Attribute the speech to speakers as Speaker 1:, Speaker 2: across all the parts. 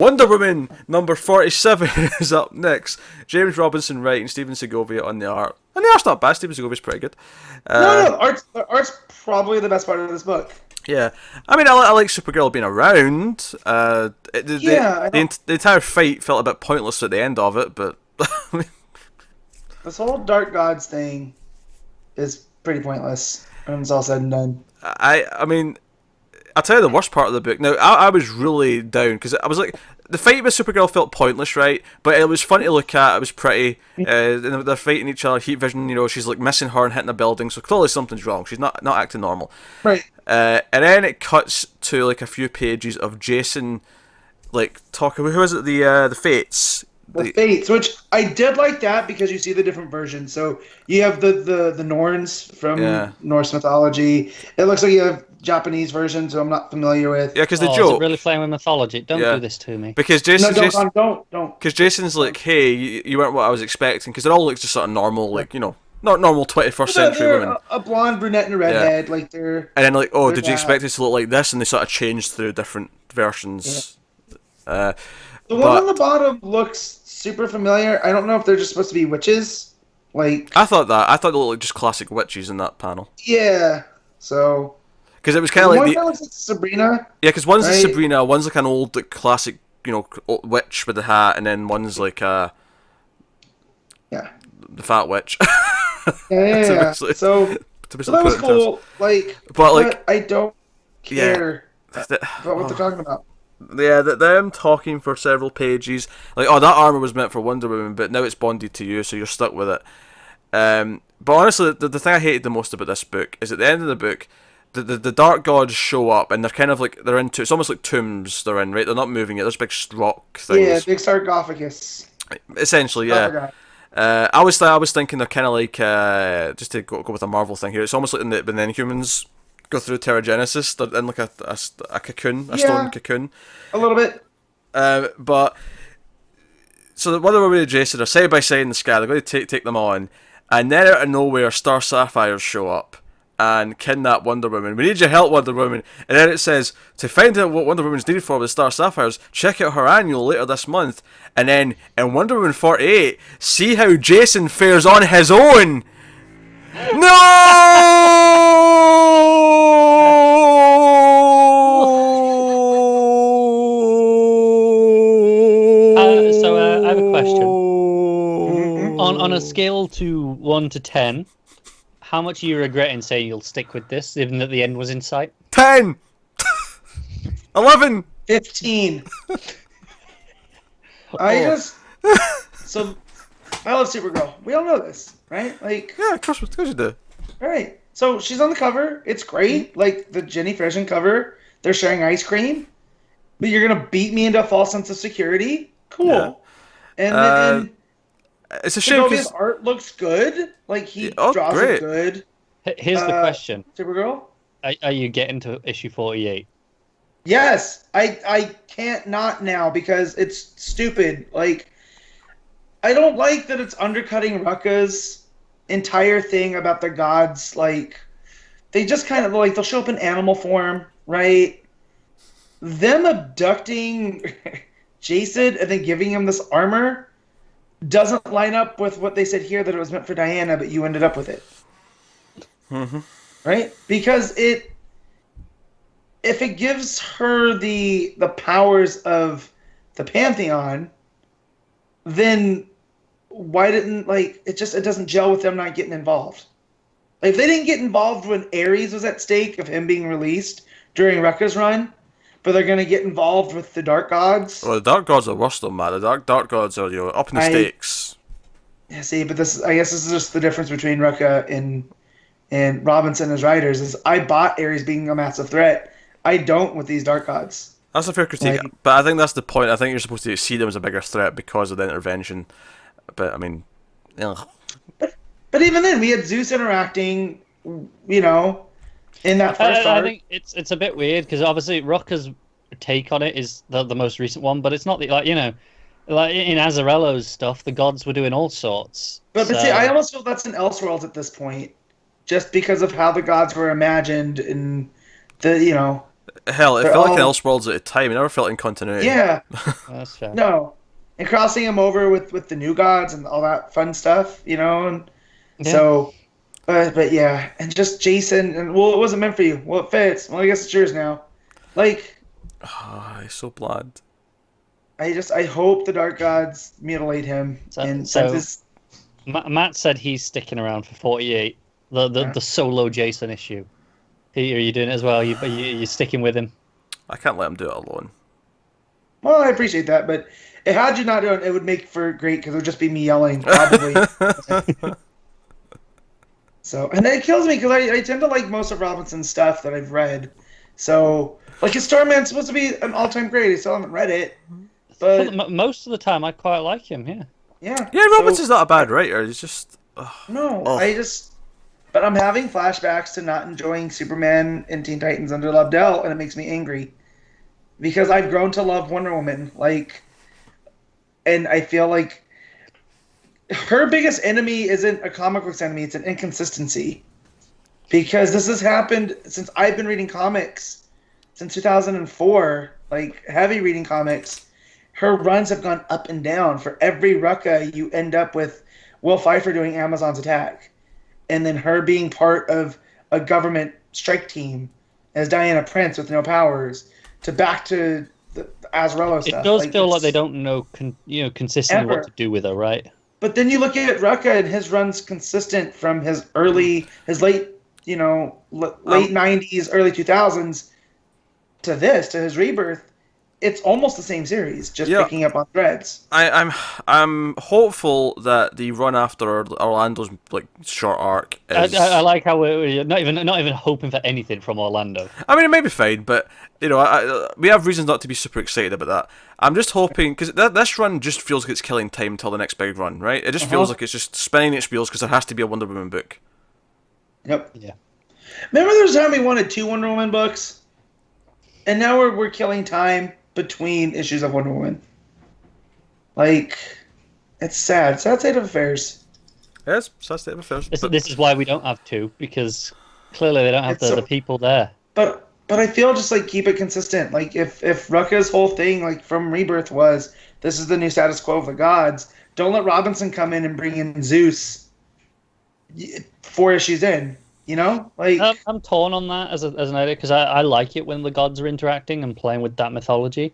Speaker 1: Wonder Woman number 47 is up next. James Robinson writing, Steven Segovia on the art. And the art's not bad, Steven Segovia's pretty good.
Speaker 2: No, the art's probably the best part of this book.
Speaker 1: Yeah. I mean, I like Supergirl being around. The entire fight felt a bit pointless at the end of it, but...
Speaker 2: This whole Dark Gods thing is pretty pointless when it's all said and done.
Speaker 1: I mean... I'll tell you the worst part of the book. Now, I was really down, because I was like, the fight with Supergirl felt pointless, right? But it was fun to look at, it was pretty, and they're fighting each other, heat vision, she's like missing her and hitting a building, so clearly something's wrong, she's not acting normal.
Speaker 2: Right.
Speaker 1: And then it cuts to like a few pages of Jason, like, talking, who is it, the Fates?
Speaker 2: The Fates, which I did like that because you see the different versions. So you have the Norns from Norse mythology. It looks like you have Japanese versions, who I'm not familiar with.
Speaker 1: Yeah, because the joke.
Speaker 3: Is it really playing with mythology? Don't do this to me.
Speaker 1: Because Jason,
Speaker 2: don't.
Speaker 1: Because Jason's like, hey, you weren't what I was expecting. Because it all looks just sort of normal, like not normal 21st century women.
Speaker 2: A blonde, brunette, and a redhead, like they're.
Speaker 1: And then like, oh, did you expect it to look like this? And they sort of changed through different versions.
Speaker 2: Yeah. The one on the bottom looks super familiar. I don't know if they're just supposed to be witches. Like
Speaker 1: I thought they looked like just classic witches in that panel.
Speaker 2: Yeah. So.
Speaker 1: Because it was kind of like
Speaker 2: one looks like Sabrina.
Speaker 1: Yeah, because one's a Sabrina, one's like an old like, classic, witch with the hat, and then one's like the fat witch.
Speaker 2: Yeah. So that was cool. But I don't care about what they're talking about.
Speaker 1: Yeah, them talking for several pages, like, oh, that armor was meant for Wonder Woman, but now it's bonded to you, so you're stuck with it. But honestly, the thing I hated the most about this book is at the end of the book, the Dark Gods show up, and they're kind of like, they're into, it's almost like tombs they're in, right? They're not moving it, there's big rock things.
Speaker 2: Yeah, big sarcophagus.
Speaker 1: Essentially, yeah. I was thinking they're kind of like, just to go with a Marvel thing here, it's almost like when the Inhumans go through Terragenesis, they're in like a cocoon, a stone cocoon.
Speaker 2: A little bit.
Speaker 1: But, so the Wonder Woman and Jason are side by side in the sky, they're going to take them on, and then out of nowhere, Star Sapphires show up and kidnap Wonder Woman. We need your help, Wonder Woman. And then it says, to find out what Wonder Woman's needed for with Star Sapphires, check out her annual later this month. And then, in Wonder Woman 48, see how Jason fares on his own.
Speaker 3: So I have a question. On a scale to 1 to 10, how much are you regretting saying you'll stick with this, even that the end was in sight?
Speaker 1: 10! 11!
Speaker 2: 15. So, I love Supergirl. We all know this, right? Like,
Speaker 1: yeah, of course you do.
Speaker 2: Right. So she's on the cover. It's great. Like the Jenny Frison cover. They're sharing ice cream. But you're gonna beat me into a false sense of security. Cool.
Speaker 1: Yeah.
Speaker 2: And then
Speaker 1: it's a shame because
Speaker 2: art looks good. Like he draws it good.
Speaker 3: Here's the question:
Speaker 2: Supergirl,
Speaker 3: are you getting to issue 48?
Speaker 2: Yes. I can't not now because it's stupid. Like I don't like that it's undercutting Rucka's entire thing about the gods. Like they just kind of like they'll show up in animal form, right? Them abducting Jason and then giving him this armor doesn't line up with what they said here that it was meant for Diana, but you ended up with it.
Speaker 1: Mm-hmm.
Speaker 2: Right? Because if it gives her the powers of the Pantheon, then why didn't it doesn't gel with them not getting involved. Like, if they didn't get involved when Ares was at stake of him being released during Rucka's run, but they're going to get involved with the Dark Gods.
Speaker 1: Well, the Dark Gods are worse though, man. The Dark Gods are up in the stakes.
Speaker 2: Yeah, see, but I guess this is just the difference between Rucka and Robinson as writers. Is I bought Ares being a massive threat. I don't with these Dark Gods.
Speaker 1: That's a fair critique, but I think that's the point. I think you're supposed to see them as a bigger threat because of the intervention. But I mean,
Speaker 2: But even then, we had Zeus interacting, in that first arc.
Speaker 3: I think it's a bit weird because obviously Rucka's take on it is the most recent one, but it's not like in Azzarello's stuff, the gods were doing all sorts.
Speaker 2: But see, I almost feel that's an Elseworlds at this point, just because of how the gods were imagined and the
Speaker 1: Hell, it
Speaker 2: They're
Speaker 1: felt like an
Speaker 2: all-
Speaker 1: Elseworlds at the time. It never felt in continuity.
Speaker 2: Yeah,
Speaker 3: That's fair.
Speaker 2: no, and crossing him over with the new gods and all that fun stuff, and
Speaker 3: Yeah.
Speaker 2: so, but yeah, and just Jason, and well, it wasn't meant for you. Well, it fits. Well, I guess it's yours now. Like,
Speaker 1: He's so bland.
Speaker 2: I hope the dark gods mutilate him,
Speaker 3: So-
Speaker 2: and
Speaker 3: so-
Speaker 2: since it's
Speaker 3: Matt said he's sticking around for 48. The solo Jason issue. Are you doing it as well? You sticking with him?
Speaker 1: I can't let him do it alone.
Speaker 2: well, I appreciate that, but had you not done it, it would make for great because it would just be me yelling probably. So, and it kills me because I tend to like most of Robinson's stuff that I've read. So, like his Starman's supposed to be an all-time great. I still haven't read it, but
Speaker 3: Most of the time, I quite like him. Yeah.
Speaker 2: yeah.
Speaker 1: Yeah, Robinson's not a bad writer. He's just
Speaker 2: No,
Speaker 1: Oh.
Speaker 2: but I'm having flashbacks to not enjoying Superman and Teen Titans under Lobdell, and it makes me angry because I've grown to love Wonder Woman, and I feel like her biggest enemy isn't a comic books enemy; it's an inconsistency. Because this has happened since I've been reading comics since 2004, like heavy reading comics. Her runs have gone up and down. For every Rucka, you end up with Will Pfeiffer doing Amazon's Attack, and then her being part of a government strike team as Diana Prince with no powers, to back to the Azarello stuff.
Speaker 3: It does feel like
Speaker 2: it's-
Speaker 3: they don't know, consistently
Speaker 2: Ever.
Speaker 3: what to do with her, right?
Speaker 2: But then you look at Rucka and his run's consistent from his late, late 90s, early 2000s to his rebirth. It's almost the same series, just
Speaker 1: Yeah.
Speaker 2: picking up on threads.
Speaker 1: I'm hopeful that the run after Orlando's short arc is.
Speaker 3: I like how we're not even hoping for anything from Orlando.
Speaker 1: I mean, it may be fine, but we have reasons not to be super excited about that. I'm just hoping because this run just feels like it's killing time until the next big run, right? It just feels like it's just spinning its wheels because there has to be a Wonder Woman book.
Speaker 2: Yep.
Speaker 3: Yeah.
Speaker 2: Remember there was a time we wanted 2 Wonder Woman books? And now we're killing time between issues of Wonder Woman. Like, it's sad. Sad state of affairs.
Speaker 1: Yes, so that's state of affairs.
Speaker 3: This is why we don't have 2, because clearly they don't have
Speaker 2: It's
Speaker 3: the people there.
Speaker 2: But I feel just keep it consistent. Like if Rucka's whole thing from Rebirth was this is the new status quo of the gods, don't let Robinson come in and bring in Zeus 4 issues in.
Speaker 3: I'm torn on that as an editor because I like it when the gods are interacting and playing with that mythology,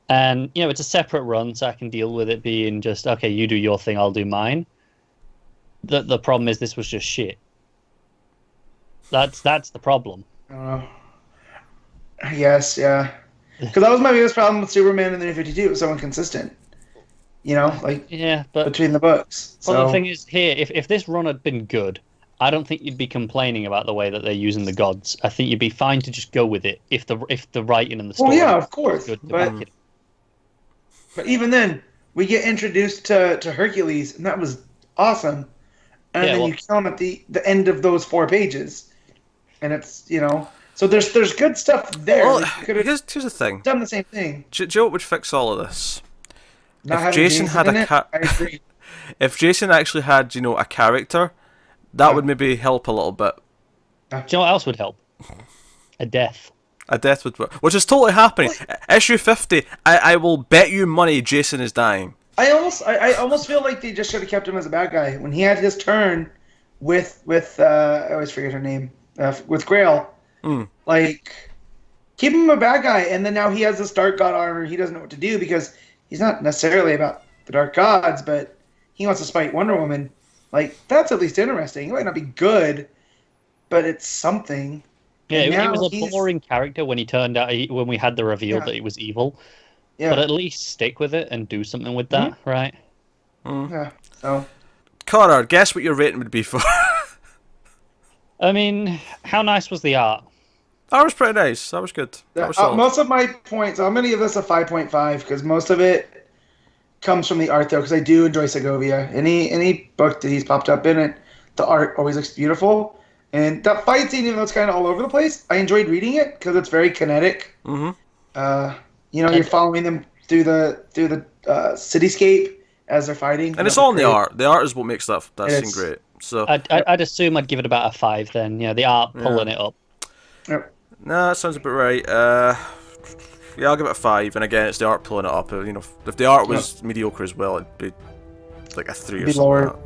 Speaker 3: and it's a separate run, so I can deal with it being just okay. You do your thing, I'll do mine. The problem is this was just shit. That's the problem.
Speaker 2: I don't know. Yes, yeah. Because that was my biggest problem with Superman and the New 52. It was so inconsistent.
Speaker 3: Yeah, but
Speaker 2: between the books.
Speaker 3: well,
Speaker 2: So
Speaker 3: the thing is here, if this run had been good, I don't think you'd be complaining about the way that they're using the gods. I think you'd be fine to just go with it if the writing and the story.
Speaker 2: yeah, of course,
Speaker 3: was good to
Speaker 2: but-
Speaker 3: back it.
Speaker 2: but even then, we get introduced to Hercules, and that was awesome. And
Speaker 3: Yeah,
Speaker 2: then
Speaker 3: well-
Speaker 2: you kill him at the end of those 4 pages, and it's so there's good stuff there.
Speaker 1: Well,
Speaker 2: You could have
Speaker 1: here's the thing.
Speaker 2: done the same thing.
Speaker 1: Do you know what would fix all of this?
Speaker 2: Not
Speaker 1: If
Speaker 2: having
Speaker 1: Jason had
Speaker 2: in
Speaker 1: a
Speaker 2: it,
Speaker 1: cat-
Speaker 2: I agree.
Speaker 1: If Jason actually had, a character, that would maybe help a little bit.
Speaker 3: Do you know what else would help? A death.
Speaker 1: A death would, which is totally happening. Issue 50, I will bet you money Jason is dying.
Speaker 2: I almost feel like they just should have kept him as a bad guy when he had his turn with I always forget her name with Grail. Keep him a bad guy, and then now he has this dark god armor. He doesn't know what to do because he's not necessarily about the dark gods, but he wants to spite Wonder Woman. That's at least interesting. It might not be good, but it's something.
Speaker 3: Yeah,
Speaker 2: And
Speaker 3: it
Speaker 2: now
Speaker 3: was a
Speaker 2: he's-
Speaker 3: boring character when he turned out when we had the reveal
Speaker 2: Yeah.
Speaker 3: that he was evil.
Speaker 2: Yeah,
Speaker 3: But at least stick with it and do something with that, right?
Speaker 2: yeah. So
Speaker 1: Connor, guess what your rating would be for?
Speaker 3: I mean, how nice was the art?
Speaker 1: That was pretty nice. That was good. That was solid.
Speaker 2: most of my points, I'm going to give this a 5.5 because most of it comes from the art, though, because I do enjoy Segovia. Any book that he's popped up in it, the art always looks beautiful. And that fight scene, even though it's kind of all over the place, I enjoyed reading it because it's very kinetic.
Speaker 1: Mm-hmm.
Speaker 2: You're following them through the cityscape as they're fighting.
Speaker 1: And it's all in the art. The art is what makes that
Speaker 2: It
Speaker 1: scene
Speaker 2: is.
Speaker 1: great. So
Speaker 3: I'd assume I'd give it about a 5 then. The art pulling it up.
Speaker 2: Yep.
Speaker 1: No, that sounds about right. Yeah, I'll give it a 5. And again, it's the art pulling it up. You know, if the art was mediocre as well, it'd be like a 3 or
Speaker 3: Be
Speaker 1: something.
Speaker 3: lower.
Speaker 1: Like that.